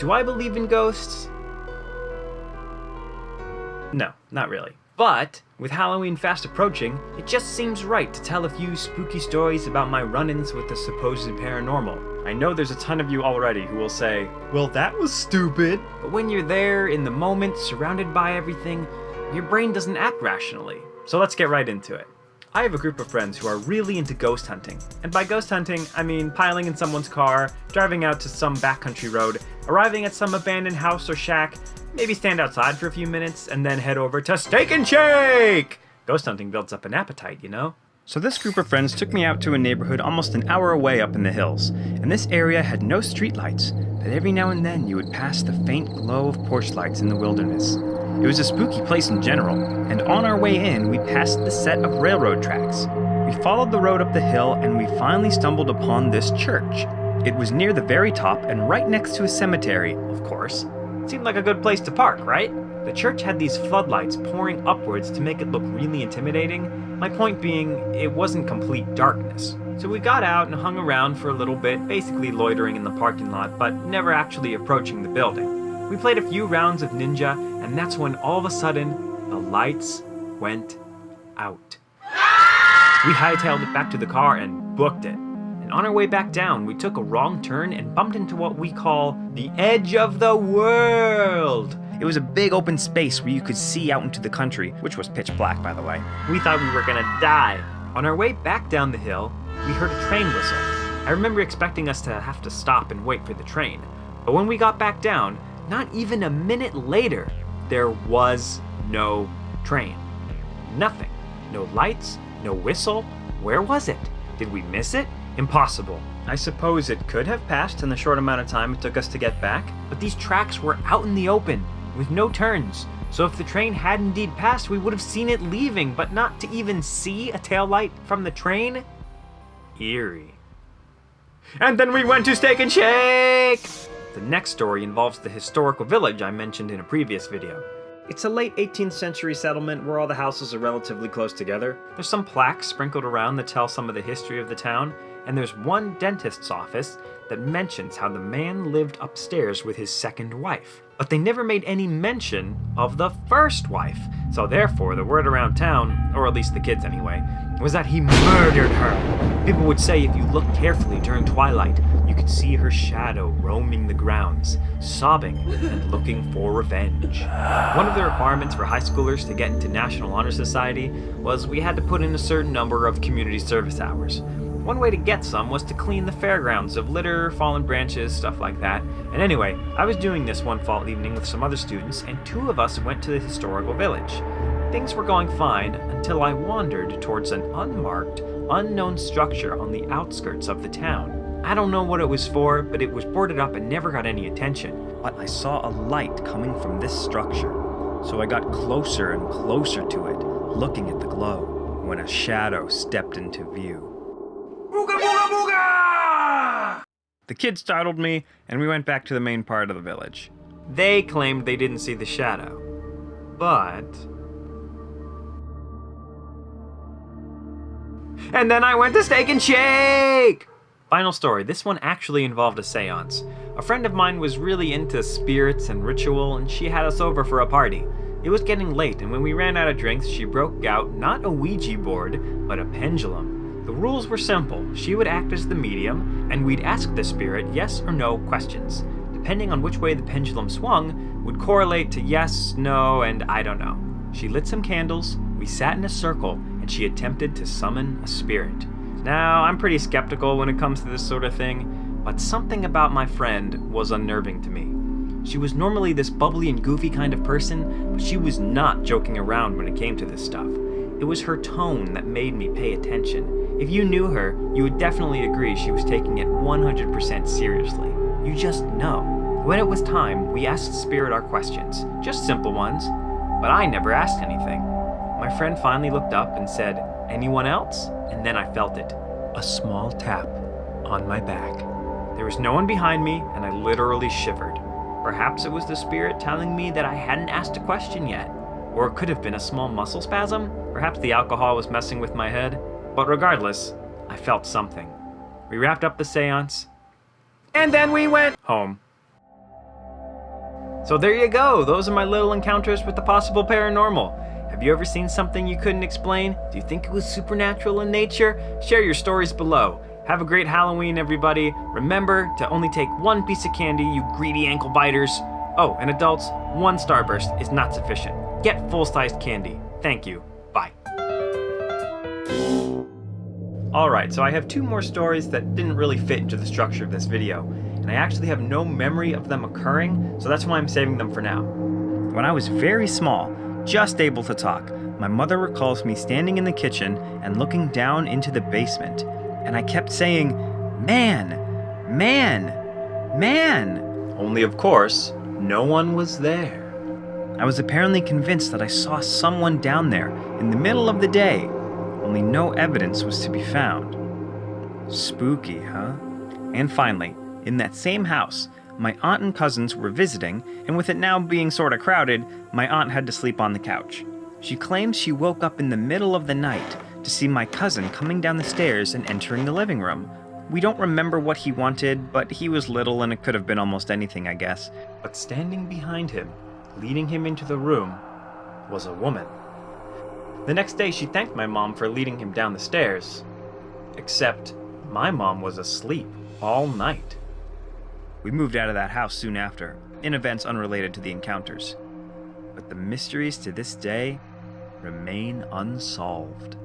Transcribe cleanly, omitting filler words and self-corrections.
Do I believe in ghosts? No, not really. But with Halloween fast approaching, it just seems right to tell a few spooky stories about my run-ins with the supposed paranormal. I know there's a ton of you already who will say, well, that was stupid. But when you're there in the moment, surrounded by everything, your brain doesn't act rationally. So let's get right into it. I have a group of friends who are really into ghost hunting. And by ghost hunting, I mean piling in someone's car, driving out to some backcountry road, arriving at some abandoned house or shack, maybe stand outside for a few minutes, and then head over to Steak and Shake! Ghost hunting builds up an appetite, you know? So this group of friends took me out to a neighborhood almost an hour away up in the hills, and this area had no streetlights, but every now and then you would pass the faint glow of porch lights in the wilderness. It was a spooky place in general, and on our way in, we passed the set of railroad tracks. We followed the road up the hill, and we finally stumbled upon this church. It was near the very top and right next to a cemetery, of course. Seemed like a good place to park, right? The church had these floodlights pouring upwards to make it look really intimidating. My point being, it wasn't complete darkness. So we got out and hung around for a little bit, basically loitering in the parking lot, but never actually approaching the building. We played a few rounds of Ninja, and that's when all of a sudden, the lights went out. We hightailed it back to the car and booked it. And on our way back down, we took a wrong turn and bumped into what we call the edge of the world. It was a big open space where you could see out into the country, which was pitch black, by the way. We thought we were gonna die. On our way back down the hill, we heard a train whistle. I remember expecting us to have to stop and wait for the train. But when we got back down, not even a minute later, there was no train. Nothing. No lights, no whistle. Where was it? Did we miss it? Impossible. I suppose it could have passed in the short amount of time it took us to get back, but these tracks were out in the open, with no turns. So if the train had indeed passed, we would have seen it leaving, but not to even see a taillight from the train? Eerie. And then we went to Steak and Shake! The next story involves the historical village I mentioned in a previous video. It's a late 18th century settlement where all the houses are relatively close together. There's some plaques sprinkled around that tell some of the history of the town, and there's one dentist's office that mentions how the man lived upstairs with his second wife. But they never made any mention of the first wife, so therefore the word around town, or at least the kids anyway, was that he murdered her. People would say if you looked carefully during twilight, you could see her shadow roaming the grounds, sobbing and looking for revenge. One of the requirements for high schoolers to get into National Honor Society was we had to put in a certain number of community service hours. One way to get some was to clean the fairgrounds of litter, fallen branches, stuff like that. And anyway, I was doing this one fall evening with some other students, and two of us went to the historical village. Things were going fine until I wandered towards an unmarked, unknown structure on the outskirts of the town. I don't know what it was for, but it was boarded up and never got any attention. But I saw a light coming from this structure, so I got closer and closer to it, looking at the glow, when a shadow stepped into view. Booga booga booga! The kid startled me, and we went back to the main part of the village. They claimed they didn't see the shadow, but... And then I went to Steak and Shake! Final story, this one actually involved a seance. A friend of mine was really into spirits and ritual, and she had us over for a party. It was getting late, and when we ran out of drinks, she broke out not a Ouija board, but a pendulum. The rules were simple. She would act as the medium, and we'd ask the spirit yes or no questions. Depending on which way the pendulum swung, would correlate to yes, no, and I don't know. She lit some candles, we sat in a circle, and she attempted to summon a spirit. Now, I'm pretty skeptical when it comes to this sort of thing, but something about my friend was unnerving to me. She was normally this bubbly and goofy kind of person, but she was not joking around when it came to this stuff. It was her tone that made me pay attention. If you knew her, you would definitely agree she was taking it 100% seriously. You just know. When it was time, we asked Spirit our questions, just simple ones, but I never asked anything. My friend finally looked up and said, "Anyone else?" And then I felt it, a small tap on my back. There was no one behind me, and I literally shivered. Perhaps it was the spirit telling me that I hadn't asked a question yet. Or it could have been a small muscle spasm. Perhaps the alcohol was messing with my head. But regardless, I felt something. We wrapped up the seance, and then we went home. So there you go, those are my little encounters with the possible paranormal. Have you ever seen something you couldn't explain? Do you think it was supernatural in nature? Share your stories below. Have a great Halloween, everybody. Remember to only take one piece of candy, you greedy ankle biters. Oh, and adults, one Starburst is not sufficient. Get full-sized candy. Thank you. Bye. Alright, so I have two more stories that didn't really fit into the structure of this video, and I actually have no memory of them occurring, so that's why I'm saving them for now. When I was very small, just able to talk, my mother recalls me standing in the kitchen and looking down into the basement, and I kept saying, "Man, man, man!" Only of course, no one was there. I was apparently convinced that I saw someone down there in the middle of the day, only no evidence was to be found. Spooky, huh? And finally, in that same house, my aunt and cousins were visiting, and with it now being sorta crowded, my aunt had to sleep on the couch. She claims she woke up in the middle of the night to see my cousin coming down the stairs and entering the living room. We don't remember what he wanted, but he was little and it could have been almost anything, I guess. But standing behind him, leading him into the room, was a woman. The next day, she thanked my mom for leading him down the stairs. Except, my mom was asleep all night. We moved out of that house soon after, in events unrelated to the encounters. But the mysteries to this day remain unsolved.